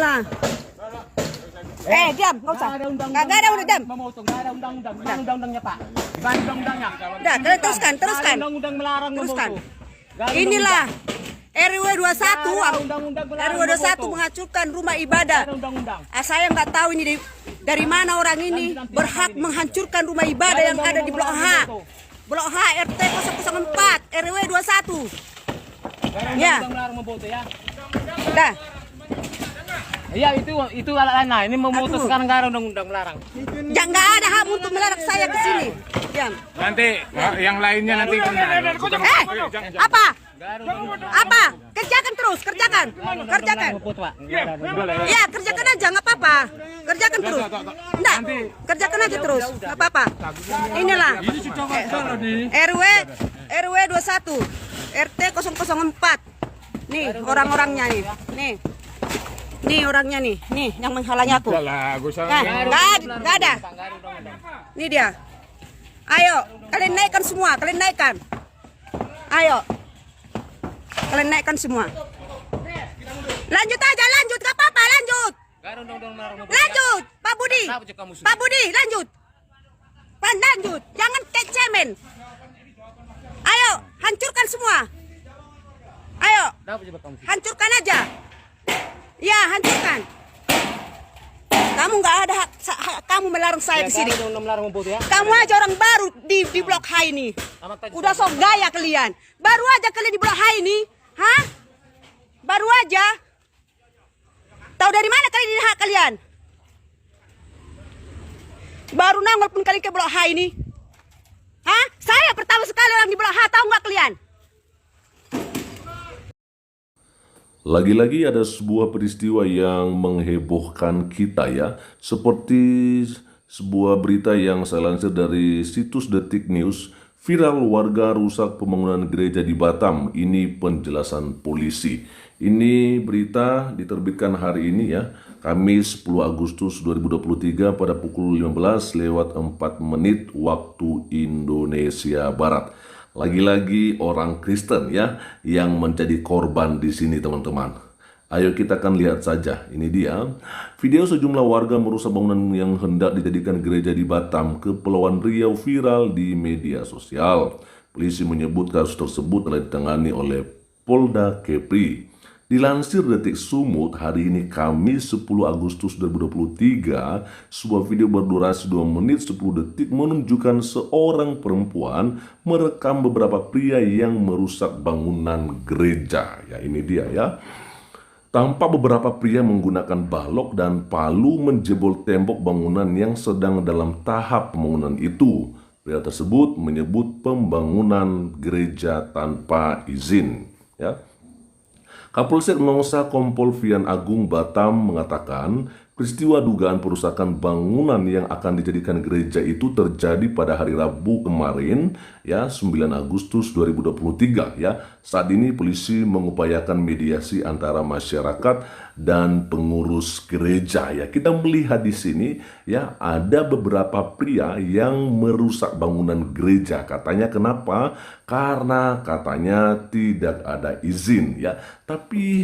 Inilah. Diam, nggak usah. Nggak ada undang. Memotong, nggak ada undang-undang. Mana undang-undangnya, Pak? Gimana undang-undangnya? Udah, kalian teruskan. Undang-undang melarang Teruskan. memotong. Inilah RW 21, Undang-undang melarang RW 21 menghancurkan rumah ibadah. undang-undang. Saya nggak tahu ini dari mana orang ini berhak menghancurkan rumah ibadah yang ada di Blok H. Blok H RT 004 RW 21. Ya. Undang-undang melarang memotong ya. Dah. Iya, itu alat lain. Ini memotong sekarang nggak ada undang-undang melarang. Jangan nggak ada hak untuk melarang saya ke sini. Diam. Nanti yang lainnya nanti Apa? Apa? Kerjakan terus, kerjakan. Ya, kerjakan aja, nggak apa-apa. Kerjakan terus. Enggak, kerjakan aja terus, nggak apa-apa. Inilah RW 21 RT 004. Nih orang-orangnya nih. Nih orangnya nih yang menghalangi aku. Nggak ada. Ini dia. Ayo, kalian naikkan semua, Ayo. Kalian naikkan semua. Lanjut aja, nggak apa-apa, lanjut. Pak Budi, lanjut. Lanjut, jangan cemen. Ayo, hancurkan semua. Ayo, hancurkan aja. Ya, hancurkan. Kamu nggak ada hak, kamu melarang saya di sini. Kamu aja orang baru di Blok H ini. Udah sok gaya kalian. Baru aja kalian di Blok H ini. Hah? Baru aja. Tahu dari mana kalian ini hak kalian? Baru nongol pun kalian ke Blok H ini. Hah? Saya pertama sekali orang di Blok H, tahu nggak kalian? Lagi-lagi ada sebuah peristiwa yang menghebohkan kita ya. Seperti sebuah berita yang saya lansir dari situs Detik News. Viral warga rusak pembangunan gereja di Batam. Ini penjelasan polisi. Ini berita diterbitkan hari ini ya. Kamis 10 Agustus 2023 pada pukul 15:04 waktu Indonesia Barat. Lagi-lagi orang Kristen ya yang menjadi korban di sini teman-teman. Ayo kita akan lihat saja. Ini dia video sejumlah warga merusak bangunan yang hendak dijadikan gereja di Batam, Kepulauan Riau viral di media sosial. Polisi menyebut kasus tersebut telah ditangani oleh Polda Kepri. Dilansir Detik Sumut hari ini Kamis 10 Agustus 2023, sebuah video berdurasi 2 menit 10 detik menunjukkan seorang perempuan merekam beberapa pria yang merusak bangunan gereja. Ya, ini dia ya. Tampak beberapa pria menggunakan balok dan palu menjebol tembok bangunan yang sedang dalam tahap pembangunan itu. Pria tersebut menyebut pembangunan gereja tanpa izin. Ya. Kapolsek Nongsa Kompol Fian Agung Batam mengatakan peristiwa dugaan perusakan bangunan yang akan dijadikan gereja itu terjadi pada hari Rabu kemarin ya 9 Agustus 2023 ya. Saat ini polisi mengupayakan mediasi antara masyarakat dan pengurus gereja ya. Kita melihat di sini ya ada beberapa pria yang merusak bangunan gereja. Katanya kenapa? Karena katanya tidak ada izin ya. Tapi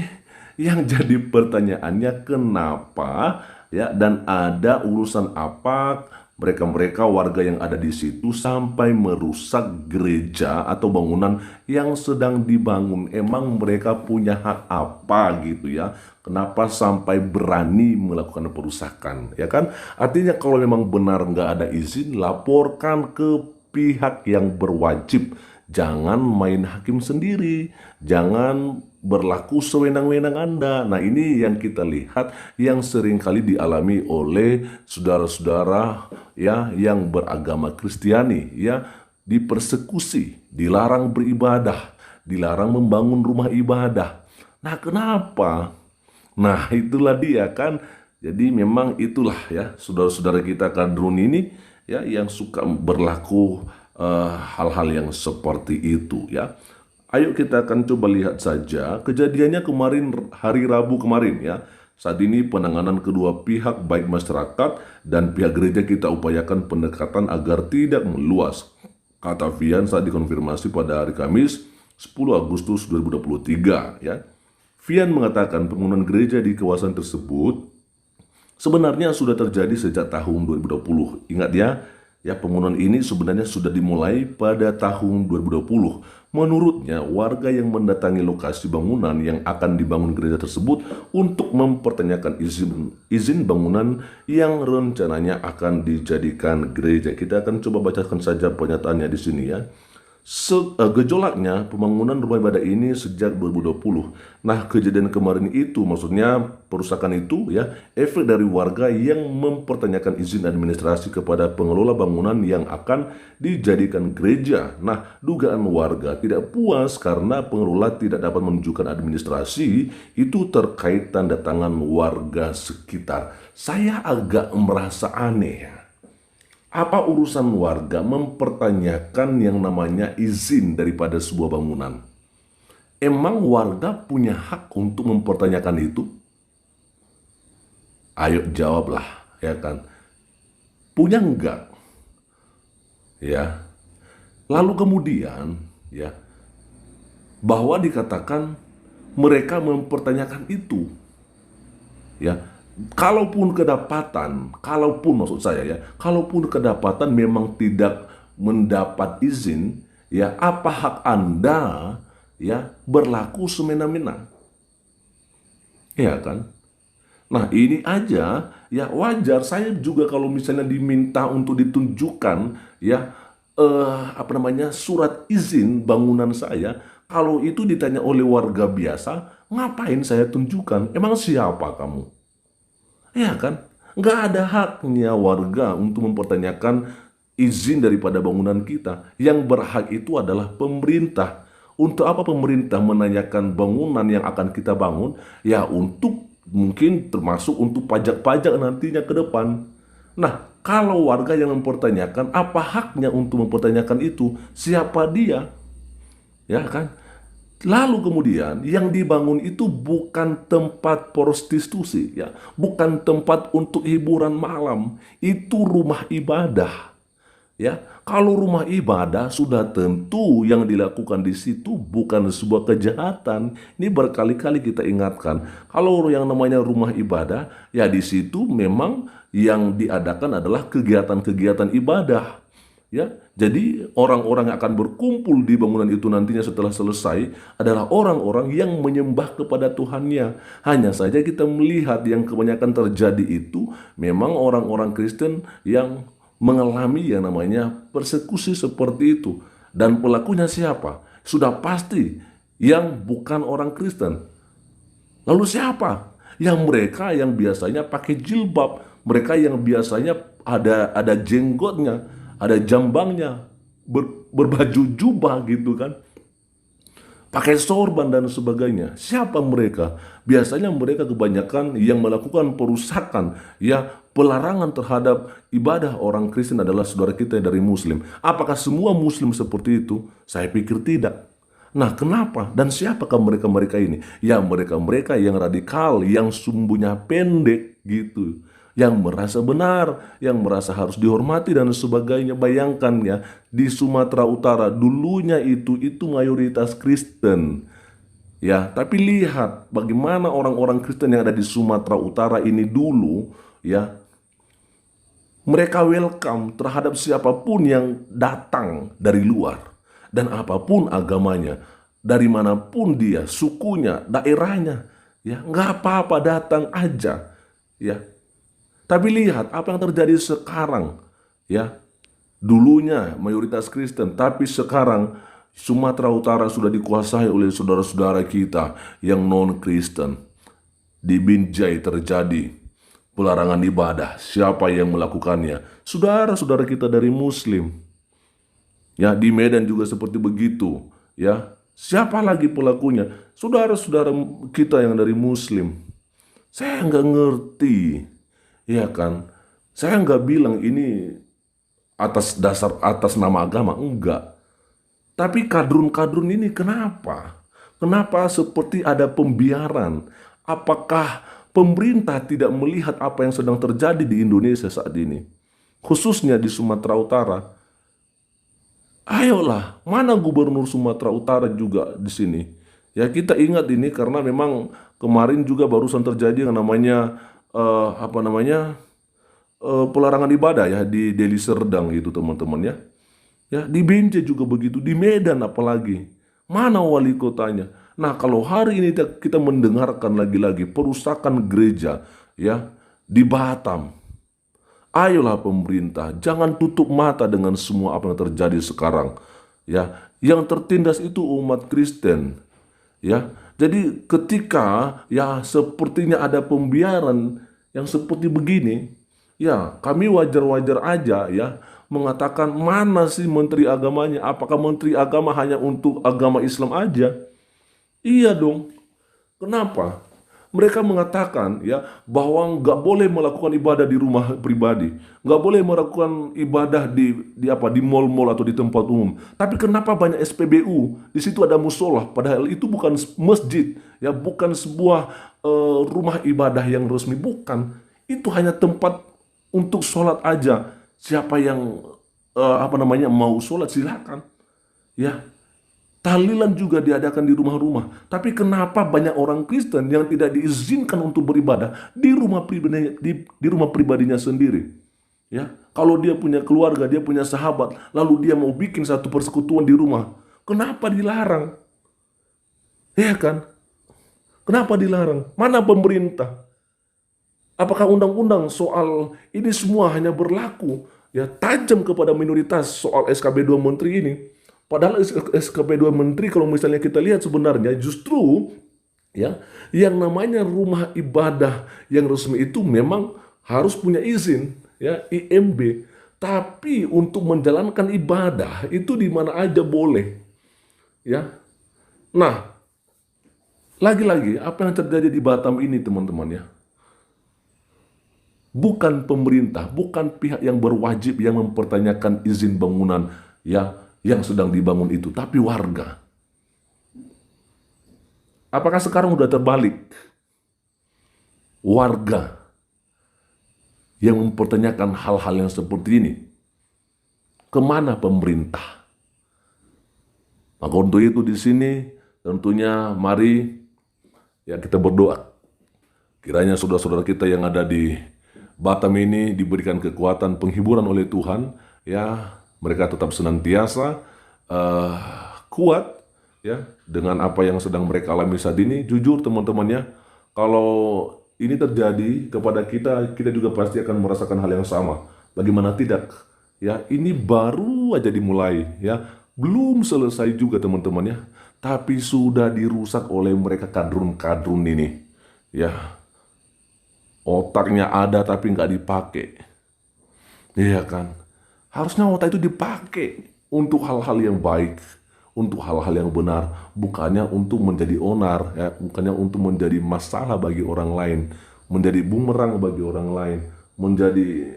yang jadi pertanyaannya kenapa ya, dan ada urusan apa mereka-mereka warga yang ada di situ sampai merusak gereja atau bangunan yang sedang dibangun. Emang mereka punya hak apa gitu ya? Kenapa sampai berani melakukan perusakan ya kan? Artinya kalau memang benar nggak ada izin, laporkan ke pihak yang berwajib. Jangan main hakim sendiri, jangan berlaku sewenang-wenang Anda. Nah ini yang kita lihat yang seringkali dialami oleh saudara-saudara ya yang beragama Kristiani ya, dipersekusi, dilarang beribadah, dilarang membangun rumah ibadah. Nah kenapa? Nah itulah dia kan. Jadi memang itulah ya saudara-saudara kita kadrun ini ya yang suka berlaku hal-hal yang seperti itu ya. Ayo kita akan coba lihat saja kejadiannya kemarin hari Rabu kemarin ya. Saat ini penanganan kedua pihak baik masyarakat dan pihak gereja kita upayakan pendekatan agar tidak meluas, kata Fian saat dikonfirmasi pada hari Kamis 10 Agustus 2023 ya. Fian mengatakan pembangunan gereja di kawasan tersebut sebenarnya sudah terjadi sejak tahun 2020. Ingat ya pembangunan ini sebenarnya sudah dimulai pada tahun 2020. Menurutnya, warga yang mendatangi lokasi bangunan yang akan dibangun gereja tersebut untuk mempertanyakan izin bangunan yang rencananya akan dijadikan gereja. Kita akan coba bacakan saja pernyataannya di sini ya. Gejolaknya pembangunan rumah ibadah ini sejak 2020. Nah, kejadian kemarin itu maksudnya perusakan itu ya efek dari warga yang mempertanyakan izin administrasi kepada pengelola bangunan yang akan dijadikan gereja. Nah, dugaan warga tidak puas karena pengelola tidak dapat menunjukkan administrasi itu terkait tanda tangan warga sekitar. Saya agak merasa aneh ya. Apa urusan warga mempertanyakan yang namanya izin daripada sebuah bangunan? Emang warga punya hak untuk mempertanyakan itu? Ayo jawablah, ya kan? Punya enggak? Ya. Lalu kemudian, ya, bahwa dikatakan mereka mempertanyakan itu. Ya. Kalaupun maksud saya ya, kalaupun kedapatan memang tidak mendapat izin, ya apa hak Anda ya berlaku semena-mena? Ya kan? Nah, ini aja ya wajar. Saya juga kalau misalnya diminta untuk ditunjukkan ya surat izin bangunan saya, kalau itu ditanya oleh warga biasa, ngapain saya tunjukkan? Emang siapa kamu? Ya kan? Nggak ada haknya warga untuk mempertanyakan izin daripada bangunan kita. Yang berhak itu adalah pemerintah. Untuk apa pemerintah menanyakan bangunan yang akan kita bangun? Ya untuk mungkin termasuk untuk pajak-pajak nantinya ke depan. Nah, kalau warga yang mempertanyakan, apa haknya untuk mempertanyakan itu? Siapa dia? Ya kan? Lalu kemudian yang dibangun itu bukan tempat prostitusi, ya, bukan tempat untuk hiburan malam, itu rumah ibadah. Ya, kalau rumah ibadah sudah tentu yang dilakukan di situ bukan sebuah kejahatan. Ini berkali-kali kita ingatkan. Kalau yang namanya rumah ibadah, ya di situ memang yang diadakan adalah kegiatan-kegiatan ibadah. Ya, jadi orang-orang yang akan berkumpul di bangunan itu nantinya setelah selesai adalah orang-orang yang menyembah kepada Tuhannya. Hanya saja kita melihat yang kebanyakan terjadi itu memang orang-orang Kristen yang mengalami yang namanya persekusi seperti itu. Dan pelakunya siapa? Sudah pasti yang bukan orang Kristen. Lalu siapa? Yang mereka yang biasanya pakai jilbab, mereka yang biasanya ada jenggotnya, ada jambangnya, berbaju jubah gitu kan, pakai sorban dan sebagainya. Siapa mereka? Biasanya mereka kebanyakan yang melakukan perusakan, ya pelarangan terhadap ibadah orang Kristen adalah saudara kita dari Muslim. Apakah semua Muslim seperti itu? Saya pikir tidak. Nah, kenapa? Dan siapakah mereka-mereka ini? Ya mereka-mereka yang radikal, yang sumbunya pendek gitu, yang merasa benar, yang merasa harus dihormati dan sebagainya. Bayangkan ya, di Sumatera Utara dulunya itu mayoritas Kristen. Ya, tapi lihat bagaimana orang-orang Kristen yang ada di Sumatera Utara ini dulu, ya. Mereka welcome terhadap siapapun yang datang dari luar. Dan apapun agamanya, dari manapun dia, sukunya, daerahnya, ya, nggak apa-apa, datang aja, ya. Tapi lihat apa yang terjadi sekarang, ya. Dulunya mayoritas Kristen, tapi sekarang Sumatera Utara sudah dikuasai oleh saudara-saudara kita yang non-Kristen. Di Binjai terjadi pelarangan ibadah. Siapa yang melakukannya? Saudara-saudara kita dari Muslim. Ya, di Medan juga seperti begitu, ya. Siapa lagi pelakunya? Saudara-saudara kita yang dari Muslim. Saya nggak ngerti. Ya kan, saya nggak bilang ini atas nama agama, enggak. Tapi kadrun-kadrun ini kenapa? Kenapa seperti ada pembiaran? Apakah pemerintah tidak melihat apa yang sedang terjadi di Indonesia saat ini? Khususnya di Sumatera Utara. Ayolah, mana gubernur Sumatera Utara juga di sini? Ya, kita ingat ini karena memang kemarin juga barusan terjadi yang namanya pelarangan ibadah ya di Deli Serdang itu teman-teman ya. Ya, di Binjai juga begitu, di Medan apalagi. Mana wali kotanya? Nah, kalau hari ini kita mendengarkan lagi-lagi perusakan gereja ya di Batam. Ayolah pemerintah, jangan tutup mata dengan semua apa yang terjadi sekarang. Ya, yang tertindas itu umat Kristen. Ya, jadi ketika ya sepertinya ada pembiaran yang seperti begini, ya kami wajar-wajar aja ya mengatakan mana sih menteri agamanya? Apakah menteri agama hanya untuk agama Islam aja? Iya dong. Kenapa? Mereka mengatakan ya bahwa nggak boleh melakukan ibadah di rumah pribadi, nggak boleh melakukan ibadah di mall-mall atau di tempat umum. Tapi kenapa banyak SPBU? Di situ ada musola, padahal itu bukan masjid, ya bukan sebuah rumah ibadah yang resmi, bukan. Itu hanya tempat untuk sholat aja. Siapa yang mau sholat silakan, ya. Tahlilan juga diadakan di rumah-rumah. Tapi kenapa banyak orang Kristen yang tidak diizinkan untuk beribadah di rumah pribadinya sendiri? Ya, kalau dia punya keluarga, dia punya sahabat, lalu dia mau bikin satu persekutuan di rumah, kenapa dilarang? Ya kan? Kenapa dilarang? Mana pemerintah? Apakah undang-undang soal ini semua hanya berlaku ya tajam kepada minoritas soal SKB 2 Menteri ini? Padahal SKP 2 Menteri kalau misalnya kita lihat sebenarnya justru ya yang namanya rumah ibadah yang resmi itu memang harus punya izin ya IMB. Tapi untuk menjalankan ibadah itu di mana aja boleh. Ya. Nah, lagi-lagi apa yang terjadi di Batam ini teman-teman ya. Bukan pemerintah, bukan pihak yang berwajib yang mempertanyakan izin bangunan ya yang sedang dibangun itu, tapi warga. Apakah sekarang sudah terbalik? Warga yang mempertanyakan hal-hal yang seperti ini. Kemana pemerintah? Maka untuk itu di sini tentunya mari ya kita berdoa. Kiranya saudara-saudara kita yang ada di Batam ini diberikan kekuatan penghiburan oleh Tuhan, ya. Mereka tetap senantiasa kuat ya dengan apa yang sedang mereka alami saat ini. Jujur teman-teman ya, kalau ini terjadi kepada kita, kita juga pasti akan merasakan hal yang sama. Bagaimana tidak? Ya, ini baru aja dimulai ya, belum selesai juga teman-teman ya, tapi sudah dirusak oleh mereka kadrun-kadrun ini. Ya, otaknya ada tapi nggak dipakai. Iya kan? Harusnya otak itu dipakai untuk hal-hal yang baik, untuk hal-hal yang benar, bukannya untuk menjadi onar, ya, bukannya untuk menjadi masalah bagi orang lain, menjadi bumerang bagi orang lain, menjadi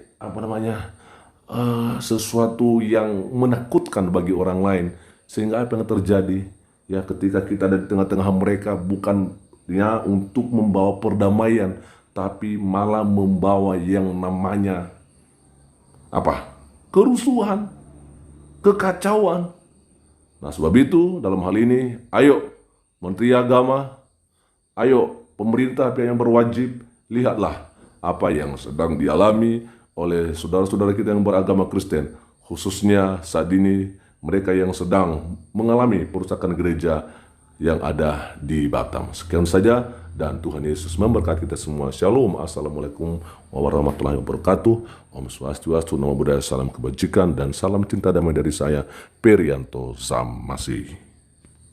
sesuatu yang menakutkan bagi orang lain. Sehingga apa yang terjadi ya ketika kita ada di tengah-tengah mereka bukannya untuk membawa perdamaian, tapi malah membawa yang namanya kerusuhan, kekacauan. Nah, sebab itu dalam hal ini, ayo Menteri Agama, ayo pemerintah pihak yang berwajib, lihatlah apa yang sedang dialami oleh saudara-saudara kita yang beragama Kristen, khususnya saat ini mereka yang sedang mengalami perusakan gereja yang ada di Batam. Sekian saja dan Tuhan Yesus memberkati kita semua. Shalom. Assalamualaikum warahmatullahi wabarakatuh. Om Swastiastu, Namo Buddhaya, salam kebajikan dan salam cinta damai dari saya, Perianto Sammasih.